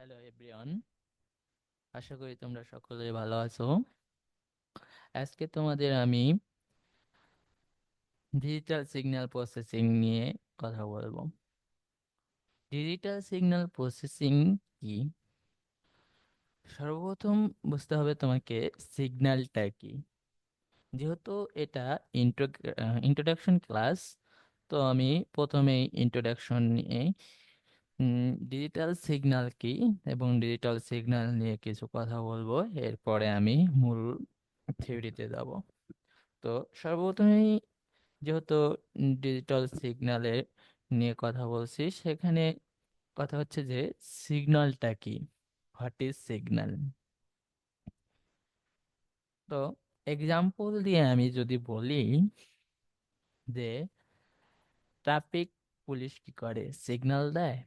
Hello everyone, আশা করি তোমরা সকলেই ভালো আছো। আজকে তোমাদের আমি ডিজিটাল সিগন্যাল প্রসেসিং নিয়ে কথা বলবো। ডিজিটাল সিগন্যাল প্রসেসিং কি? সর্বপ্রথম বুঝতে হবে তোমাকে সিগন্যালটা কি। যেহেতু এটা ইন্ট্রোডাকশন ক্লাস, তো আমি প্রথমেই ইন্ট্রোডাকশন নিয়ে ডিজিটাল সিগন্যাল কি এবং ডিজিটাল সিগন্যাল নিয়ে কিছু কথা বলবো। এরপরে আমি মূল থিওরিতে যাব। তো সর্বপ্রথমেই যেহেতু ডিজিটাল সিগন্যালের নিয়ে কথা বলছি, সেখানে কথা হচ্ছে যে সিগন্যালটা কি, হোয়াট ইজ সিগন্যাল। তো এক্সাম্পল দিয়ে আমি যদি বলি যে ট্রাফিক পুলিশ কি করে, সিগন্যাল দেয়।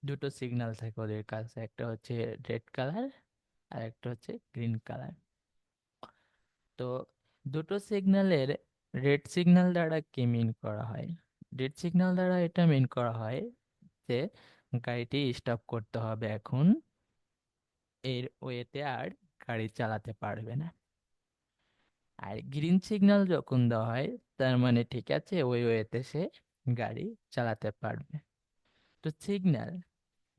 দুটো সিগন্যাল থাকে ওদের কাছে, একটা হচ্ছে রেড কালার আর একটা হচ্ছে গ্রিন কালার। তো দুটো সিগন্যালের রেড সিগন্যাল দ্বারা কি মিন করা হয়? রেড সিগন্যাল দ্বারা এটা মিন করা হয় যে গাড়িটি স্টপ করতে হবে এখন, এর ওয়েতে আর গাড়ি চালাতে পারবে না। আর গ্রিন সিগন্যাল যখন দেওয়া হয়, তার মানে ঠিক আছে, ওই ওয়েতে সে গাড়ি চালাতে পারবে। তো সিগন্যাল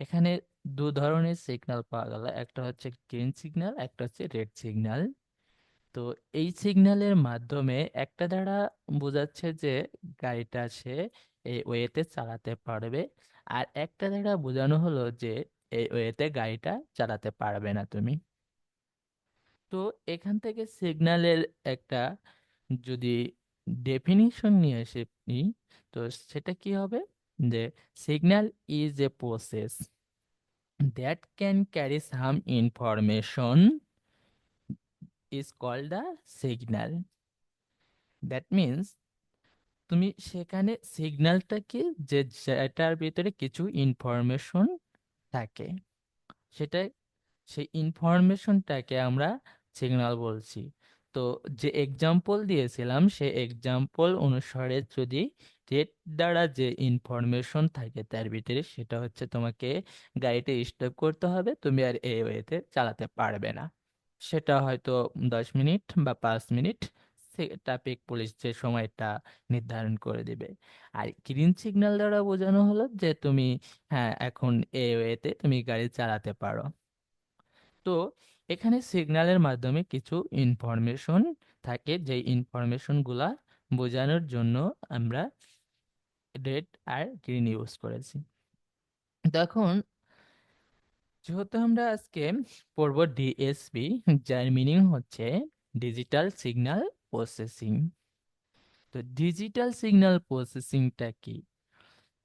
এখানে দু ধরনের সিগন্যাল পাওয়া গেল, একটা হচ্ছে গ্রিন সিগন্যাল, একটা হচ্ছে রেড সিগন্যাল। তো এই সিগন্যালের মাধ্যমে একটা দ্বারা বোঝাচ্ছে যে গাড়িটা সে এই ওয়েতে চালাতে পারবে, আর একটা দ্বারা বোঝানো হলো যে এই ওয়েতে গাড়িটা চালাতে পারবে না তুমি। তো এখান থেকে সিগন্যালের একটা যদি ডেফিনিশন নিয়ে এসে নিই, তো সেটা কি হবে যে signal is a process that can carry some information is called a signal. That means তুমি সেখানে সিগন্যালটাকে, যে যেটার ভিতরে কিছু ইনফরমেশন থাকে, সেটা, সেই ইনফরমেশনটাকে আমরা সিগন্যাল বলছি। তো যে এক্সাম্পল দিয়েছিলাম, সেই এক্সাম্পল অনুসারে যদি রেড দ্বারা যে ইনফরমেশন থাকে তার ভিতরে, সেটা হচ্ছে তোমাকে গাড়িতে স্টপ করতে হবে, তুমি আর এই ওয়েতে চালাতে পারবে না। সেটা হয়তো 10 মিনিট বা 5 মিনিট ট্রাফিক পুলিশ যে সময়টা নির্ধারণ করে দিবে। আর গ্রিন সিগন্যাল দ্বারা বোঝানো হলো যে তুমি, হ্যাঁ, এখন এই ওয়েতে তুমি গাড়ি চালাতে পারো। তো এখানে সিগন্যালের মাধ্যমে কিছু ইনফরমেশন থাকে, যে ইনফরমেশন গুলা বোঝানোর জন্য আমরা রেড আর গ্রিন ইউজ করেছি। দেখুন, যেহেতু আমরা আজকে পড়ব ডিএসপি, যার মিনিং হচ্ছে ডিজিটাল সিগন্যাল প্রসেসিং। তো ডিজিটাল সিগন্যাল প্রসেসিংটা কি?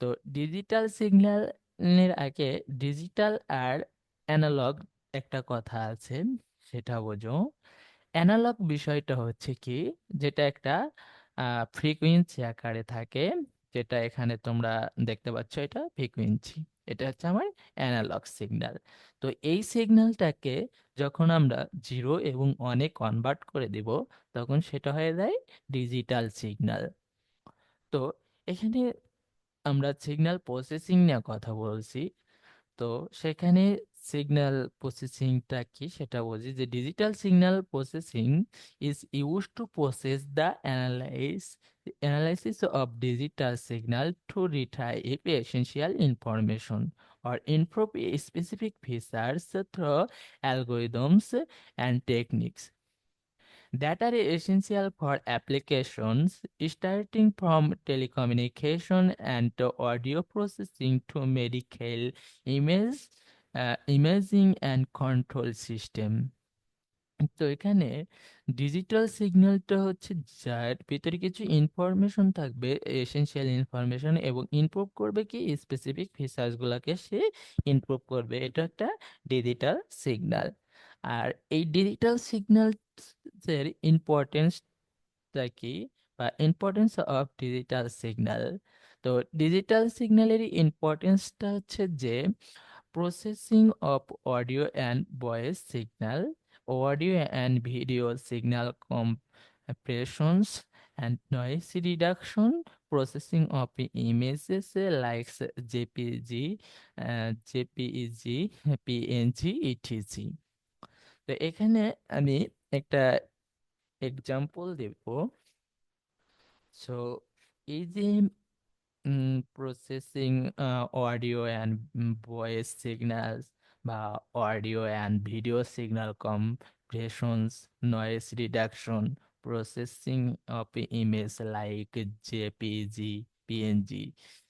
তো ডিজিটাল সিগন্যালের আগে ডিজিটাল আর অ্যানালগ একটা কথা আছে, সেটা বোঝো। অ্যানালগ বিষয়টা হচ্ছে কি, যেটা একটা ফ্রিকোয়েন্সি আকারে থাকে, যেটা এখানে তোমরা দেখতে পাচ্ছ, এটা ফ্রিকোয়েন্সি। এটা হচ্ছে আমার অ্যানালগ সিগন্যাল। তো এই সিগন্যালটাকে যখন আমরা 0 এবং 1-এ কনভার্ট করে দিব, তখন সেটা হয়ে যায় ডিজিটাল সিগন্যাল। তো এখানে আমরা সিগন্যাল প্রসেসিং নিয়ে কথা বলছি। তো সেখানে সিগন্যাল প্রসেসিংটা কি সেটা বলছি, যে digital signal processing is use to process the analysis of digital signal to retrieve essential information or improve specific features through algorithms and techniques that are essential for applications starting from telecommunication and audio processing to medical image, imaging and control system. তো এখানে digital সিগন্যালটা হচ্ছে যার ভিতরে কিছু information থাকবে, essential information, এবং improve করবে কি স্পেসিফিক ফিচার্স গুলাকে সে ইমপ্রুভ করবে, এটা একটা ডিজিটাল সিগন্যাল। আর এই ডিজিটাল সিগন্যাল এর ইম্পর্টেন্সটা কি, বা ইম্পর্টেন্স অফ ডিজিটাল সিগন্যাল। তো ডিজিটাল সিগন্যালের ইম্পর্টেন্সটা হচ্ছে যে processing of audio and voice signal, audio and video signal compressions and noise reduction, processing of images like jpg, jpeg, png, etc। তো এখানে আমি একটা এক্সাম্পল দেব। সো এই যে processing audio and voice signals বা audio and video signal compressions, noise reduction, processing of image like JPG, PNG.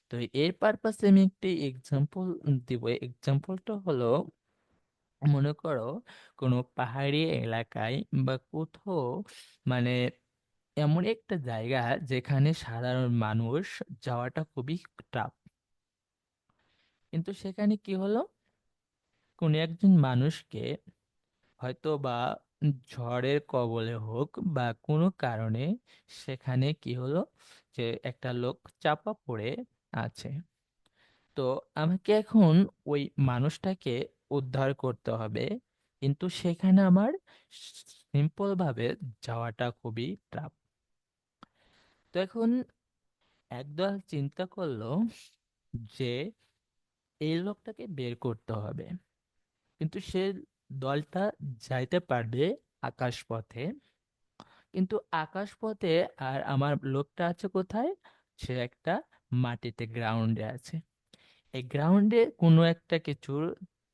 তো এর পারপাসে আমি একটি এক্সাম্পল দিব। এক্সাম্পলটা হলো, মনে করো কোনো পাহাড়ি এলাকায় বা কোথাও, মানে এমন একটা জায়গা যেখানে সাধারণ মানুষ যাওয়াটা খুবই টাফ। কিন্তু সেখানে কি হলো, কোনো একজন মানুষকে হয়তো বা ঝড়ের কবলে হোক বা কোনো কারণে সেখানে কি হলো, যে একটা লোক চাপা পড়ে আছে। তো আমাকে এখন ওই মানুষটাকে উদ্ধার করতে হবে, কিন্তু সেখানে আমার সিম্পল ভাবে যাওয়াটা খুবই টাফ। তো এখন একদল চিন্তা করলো যে এই লোকটাকে বের করতে হবে, কিন্তু সে দলটা যাইতে পারবে আকাশ পথে। কিন্তু আকাশ পথে আর আমার লোকটা আছে কোথায়? সে একটা মাটিতে গ্রাউন্ডে আছে। এই গ্রাউন্ডে কোনো একটা কিছুর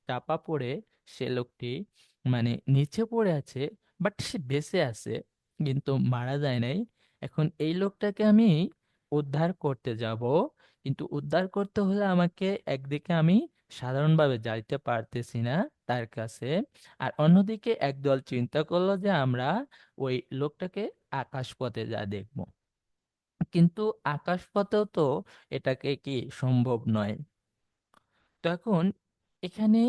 চাপা পড়ে সে লোকটি, মানে নিচে পড়ে আছে, বাট সে বেঁচে আছে, কিন্তু মারা যায় নাই। এখন এই লোকটাকে আমি উদ্ধার করতে যাব, কিন্তু উদ্ধার করতে হলে আমাকে একদিকে আমি সাধারণভাবে যাইতে পারতেছি না তার কাছে, আর অন্যদিকে একদল চিন্তা করলো যে আমরা ওই লোকটাকে আকাশপথে যা দেখবো। কিন্তু আকাশপথেও তো এটাকে কি সম্ভব নয়। তো এখন এখানে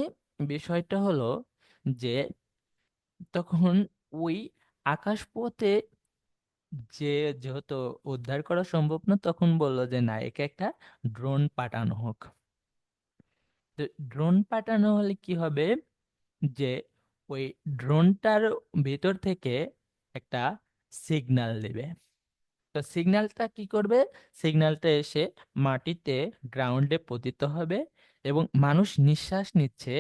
বিষয়টা হলো যে তখন ওই আকাশপথে যে, যেহেতু উদ্ধার করা সম্ভব না, তখন বললো যে না, একে একটা ড্রোন পাঠানো হোক। তো ড্রোন পাঠানো হলে কি হবে, যে ওই ড্রোনটার ভিতর থেকে একটা সিগন্যাল দেবে। তো সিগন্যালটা কি করবে, সিগন্যালটা এসে মাটিতে গ্রাউন্ডে পতিত হবে, এবং মানুষ নিঃশ্বাস নিচ্ছে,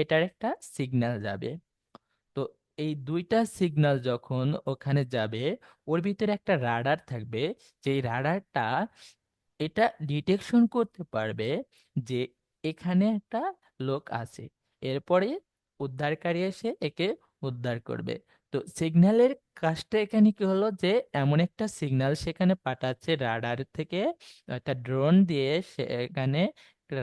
এটার একটা সিগন্যাল যাবে। তো এই দুইটা সিগন্যাল যখন ওখানে যাবে, ওর ভিতরে একটা রাডার থাকবে, যে রাডারটা এটা ডিটেকশন করতে পারবে যে এখানে একটা লোক আছে। এরপরে উদ্ধারকারী এসে একে উদ্ধার করবে। তো সিগন্যালের কাজটা এখানে কি হলো, যে এমন একটা সিগন্যাল সেখানে পাঠাচ্ছে রাডার থেকে, একটা ড্রোন দিয়ে সেখানে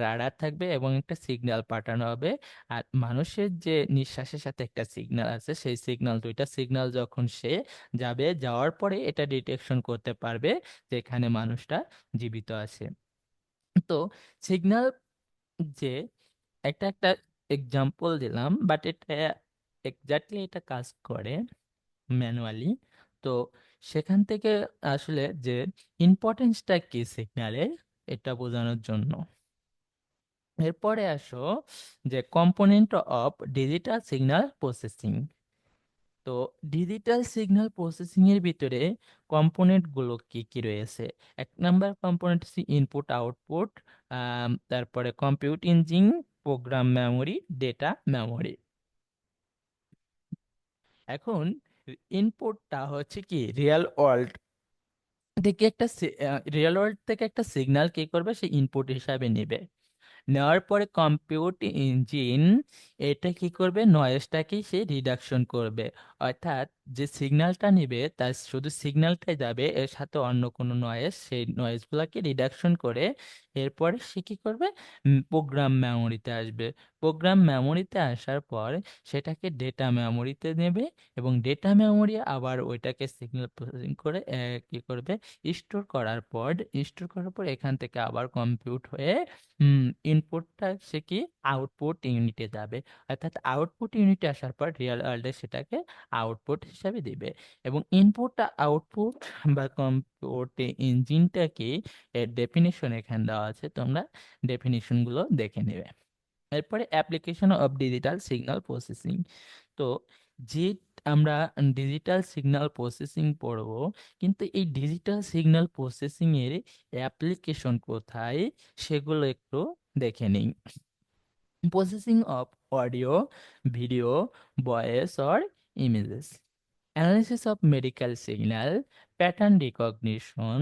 রাডার থাকবে এবং একটা সিগন্যাল পাঠানো হবে। আর মানুষের যে নিঃশ্বাসের সাথে একটা সিগন্যাল আছে, সেই সিগন্যাল, দুইটা সিগন্যাল যখন সে যাবে, যাওয়ার পরে এটা ডিটেকশন করতে পারবে যে এখানে মানুষটা জীবিত আছে। তো সিগন্যাল, যে একটা একটা এক্সাম্পল দিলাম, বাট এটা এক্স্যাক্টলি এটা কাজ করে ম্যানুয়ালি। তো সেখান থেকে আসলে যে ইম্পর্টেন্সটা কি সিগন্যালের, এটা বোঝানোর জন্য এরপরে আসো যে component of digital signal processing. তো ডিজিটাল সিগন্যাল প্রসেসিং এর ভিতরে কম্পোনেন্ট গুলো কি কি রয়েছে? এক নাম্বার কম্পোনেন্ট হচ্ছে ইনপুট আউটপুট, তারপরে compute engine, program memory, data memory. এখন ইনপুটটা হচ্ছে কি, রিয়েল ওয়ার্ল্ড থেকে একটা সিগন্যাল কি করবে, সে ইনপুট হিসাবে নেবে। নেওয়ার পরে কম্পিউট ইঞ্জিন এটা কি করবে, নয়েজটাকে সে রিডাকশন করবে। অর্থাৎ যে সিগন্যালটা নিবে তার শুধু সিগন্যালটাই যাবে, এর সাথে অন্য কোনো নয়েজ, সেই নয়েজগুলোকে রিডাকশন করে এরপরে সে কি করবে, প্রোগ্রাম মেমোরিতে আসবে। প্রোগ্রাম মেমোরিতে আসার পর সেটাকে ডেটা মেমোরিতে নেবে, এবং ডেটা মেমোরি আবার ওইটাকে সিগন্যাল প্রসেসিং করে কি করবে, স্টোর করার পর এখান থেকে আবার কম্পিউট হয়ে ইনপুটটা সে কি আউটপুট ইউনিটে যাবে। অর্থাৎ আউটপুট ইউনিটে আসার পর রিয়েল ওয়ার্ল্ডে সেটাকে আউটপুট হিসাবে দিবে। এবং ইনপুট আউটপুট বা কম্পিউট ইঞ্জিনটা কি, এর ডেফিনিশন এখানে দেওয়া আছে, তোমরা ডেফিনিশন গুলো দেখে নেবে। এরপরে application of digital signal processing. তো যে আমরা ডিজিটাল সিগন্যাল প্রসেসিং পড়বো, কিন্তু এই ডিজিটাল সিগন্যাল প্রসেসিং এর অ্যাপ্লিকেশন কোথায় সেগুলো একটু দেখে নিই। Processing of audio, video, voice, or images. Analysis of medical signal, pattern recognition,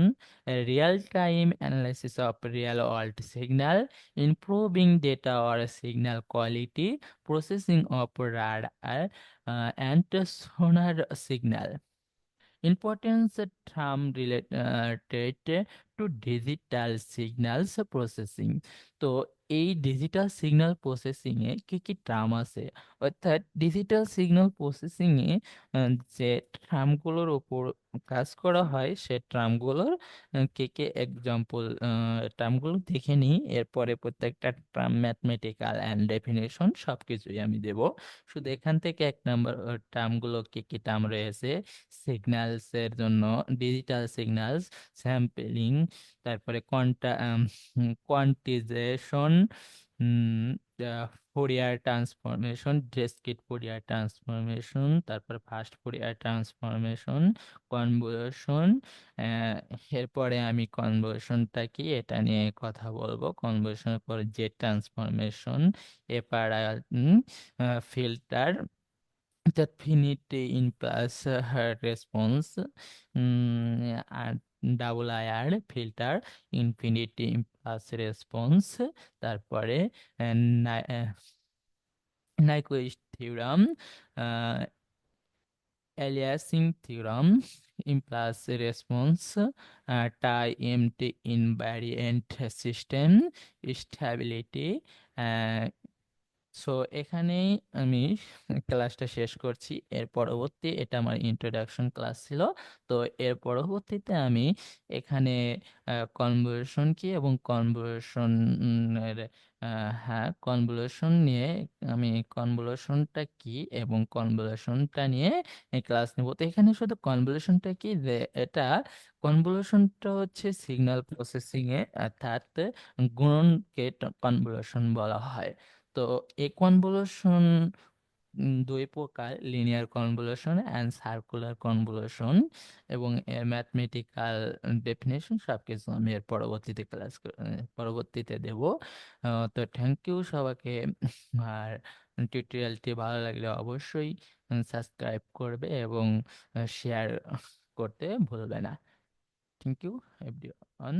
real-time analysis of real-world signal, improving data or signal quality, processing of radar and sonar signal. Importance term related to digital signals processing. তো এই digital signal processing এ কি কি term আছে, অর্থাৎ digital signal processing এ যে টার্মগুলোর উপর কাজ করা হয় সে টার্মগুলোর কে কে এক্সাম্পল টার্মগুলো দেখে নিই, এরপরে প্রত্যেকটা টার্ম ম্যাথমেটিক্যাল অ্যান্ড ডেফিনেশন সবকিছুই আমি দেব। শুধু এখান থেকে এক নম্বর টার্মগুলো কি কি টার্ম রয়েছে, সিগন্যালস এর জন্য ডিজিটাল সিগন্যালস, স্যাম্পলিং, তারপরে quantization, Fourier transformation, discrete Fourier transformation, তারপরে ফাস্ট ফুরিয়ার ট্রান্সফরমেশন, কনভলিউশন। এরপরে আমি কনভলিউশনটা কি এটা নিয়ে কথা বলবো। কনভলিউশনের পরে জেড ট্রান্সফরমেশন, এপারাল filter, definite in plus her response, and double IR filter, infinity impulse response, তারপরে Nyquist theorem, aliasing theorem, impulse response, time invariant system, stability. So এখানেই আমি ক্লাসটা শেষ করছি। এর পরবর্তী, এটা আমার ইন্ট্রোডাকশন ক্লাস ছিল। তো এর পরবর্তীতে আমি এখানে কনভলিউশন কি এবং কনভলিউশন এর হ্যাঁ কনভলিউশন নিয়ে, আমি কনভলিউশনটা কি এবং কনভলিউশনটা নিয়ে ক্লাস নেব। তো এখানে শুধু কনভলিউশনটা কি, যে এটা কনভলিউশনটা হচ্ছে সিগন্যাল প্রসেসিং এ, অর্থাৎ গুণনকে কনভলিউশন বলা হয়। তো এই কনভলিউশন দুই প্রকার, linear convolution and circular convolution, এবং এর ম্যাথমেটিক্যাল ডেফিনেশন সবকিছু আমি এর পরবর্তীতে দেব। তো থ্যাংক ইউ সবাইকে। আর টিউটোরিয়ালটি ভালো লাগলে অবশ্যই সাবস্ক্রাইব করবে এবং শেয়ার করতে ভুলবে না। Thank you everyone.